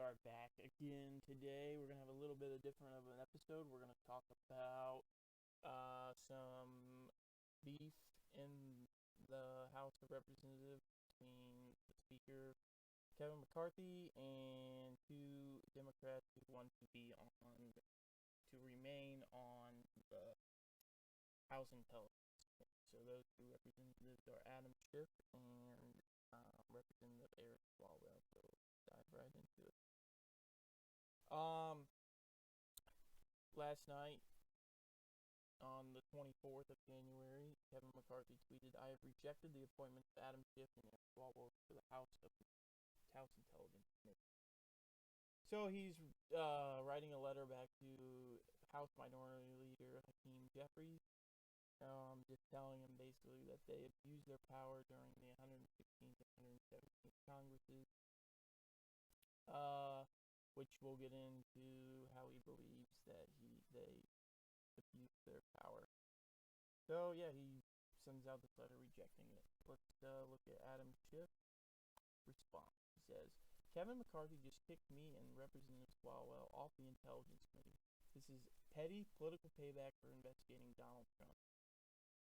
are back again today. We're going to have a little bit of different of an episode. We're going to talk about some beef in the House of Representatives between the Speaker, Kevin McCarthy, and two Democrats who want to remain on the House Intelligence. So those two representatives are Adam Schiff and Representative Eric Swalwell. So dive right into it. Last night, on the 24th of January, Kevin McCarthy tweeted, "I have rejected the appointments of Adam Schiff and Eric Swalwell to the House Intelligence Committee." So he's writing a letter back to House Minority Leader Hakeem Jeffries, just telling him basically that they abused their power during the 116th and 117th Congresses, which we'll get into how he believes that they abused their power. So yeah, he sends out this letter rejecting it. Let's look at Adam Schiff's response. He says, "Kevin McCarthy just kicked me and Representative Swalwell off the Intelligence Committee. This is petty political payback for investigating Donald Trump.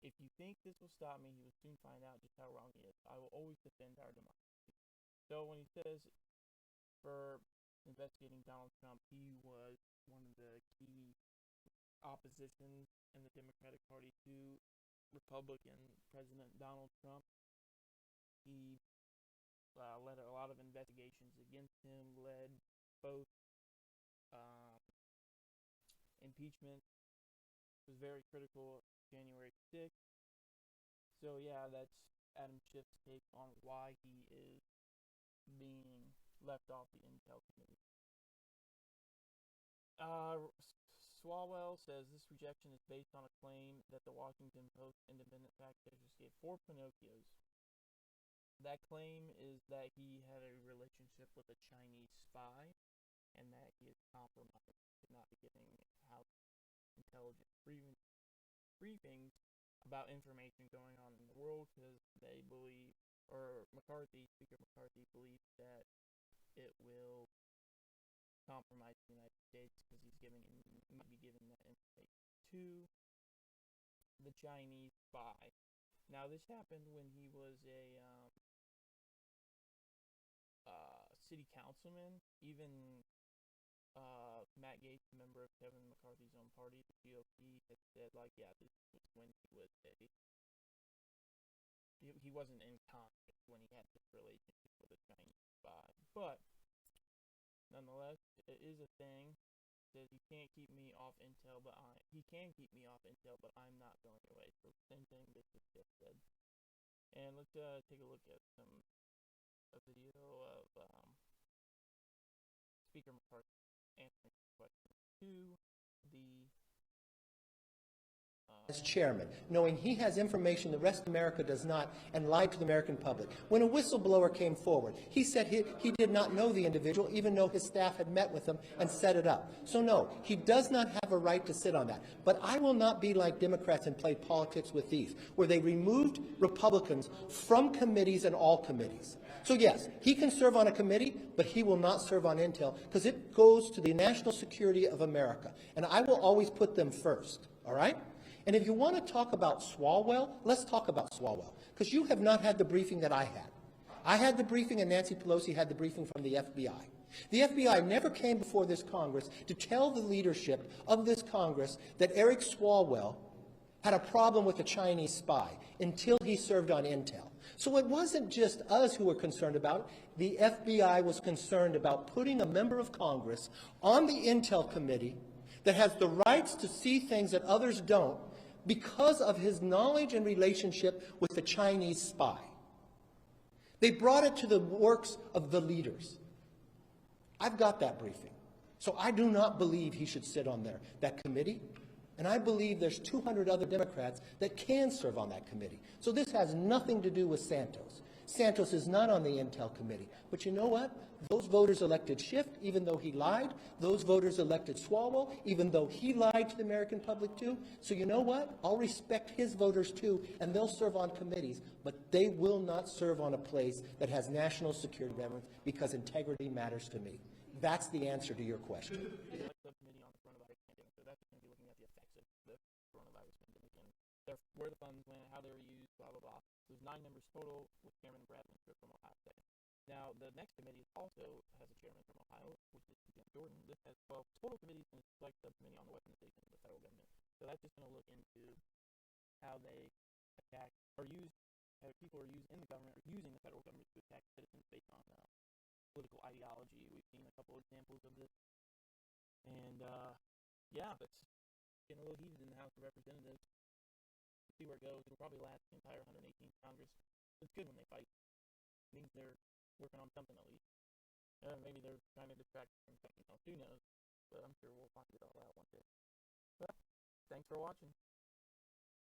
If you think this will stop me, he will soon find out just how wrong he is. I will always defend our democracy." So when he says for investigating Donald Trump, he was one of the key oppositions in the Democratic Party to Republican President Donald Trump. He led a lot of investigations against him, led both impeachment, was very critical of January 6th. So yeah, that's Adam Schiff's take on why he is being left off the Intel Committee. Swalwell says this rejection is based on a claim that the Washington Post independent fact-checkers gave 4 Pinocchios. That claim is that he had a relationship with a Chinese spy and that he is compromised to not be getting House Intelligence briefings about information going on in the world because they believe, or Speaker McCarthy believes that it will compromise the United States because he might be giving that information to the Chinese spy. Now, this happened when he was a city councilman. Even Matt Gaetz, a member of Kevin McCarthy's own party, the GOP, had said, this was when he wasn't in Congress when he had this relationship with a Chinese spy. But nonetheless, it is a thing. It says he can keep me off intel, but I'm not going away. So same thing this is just said. And let's take a look at a video of Speaker McCarthy answering questions to the as chairman, knowing he has information the rest of America does not, and lied to the American public. When a whistleblower came forward, he said he did not know the individual, even though his staff had met with him and set it up. So no, he does not have a right to sit on that. But I will not be like Democrats and play politics with these, where they removed Republicans from committees and all committees. So yes, he can serve on a committee, but he will not serve on intel because it goes to the national security of America. And I will always put them first, all right? And if you want to talk about Swalwell, let's talk about Swalwell, because you have not had the briefing that I had. I had the briefing and Nancy Pelosi had the briefing from the FBI. The FBI never came before this Congress to tell the leadership of this Congress that Eric Swalwell had a problem with a Chinese spy until he served on intel. So it wasn't just us who were concerned about it. The FBI was concerned about putting a member of Congress on the Intel Committee that has the rights to see things that others don't because of his knowledge and relationship with the Chinese spy. They brought it to the works of the leaders. I've got that briefing. So I do not believe he should sit on that committee. And I believe there's 200 other Democrats that can serve on that committee. So this has nothing to do with Santos. Santos is not on the Intel Committee. But you know what? Those voters elected Schiff, even though he lied. Those voters elected Swalwell, even though he lied to the American public too. So you know what? I'll respect his voters too, and they'll serve on committees. But they will not serve on a place that has national security relevance because integrity matters to me. That's the answer to your question. Select subcommittee on the coronavirus pandemic. So that's going to be looking at the effects of the coronavirus pandemic and where the funds went, how they were used, blah, blah, blah. There's 9 members total with Chairman Brad Winter from Ohio State. Now, the next committee also has a chairman from Ohio, which is Jim Jordan. This has 12 total committees and a select subcommittee on the weaponization of the federal government. So that's just going to look into how they attack or use, how people are used in the government or using the federal government to attack citizens based on political ideology. We've seen a couple examples of this. And, yeah, that's getting a little heated in the House of Representatives. We'll see where it goes. It'll probably last the entire 118th Congress. It's good when they fight. It means they're working on something at least. Maybe they're trying to distract from something else. Who knows? But I'm sure we'll find it all out one day. Well, thanks for watching.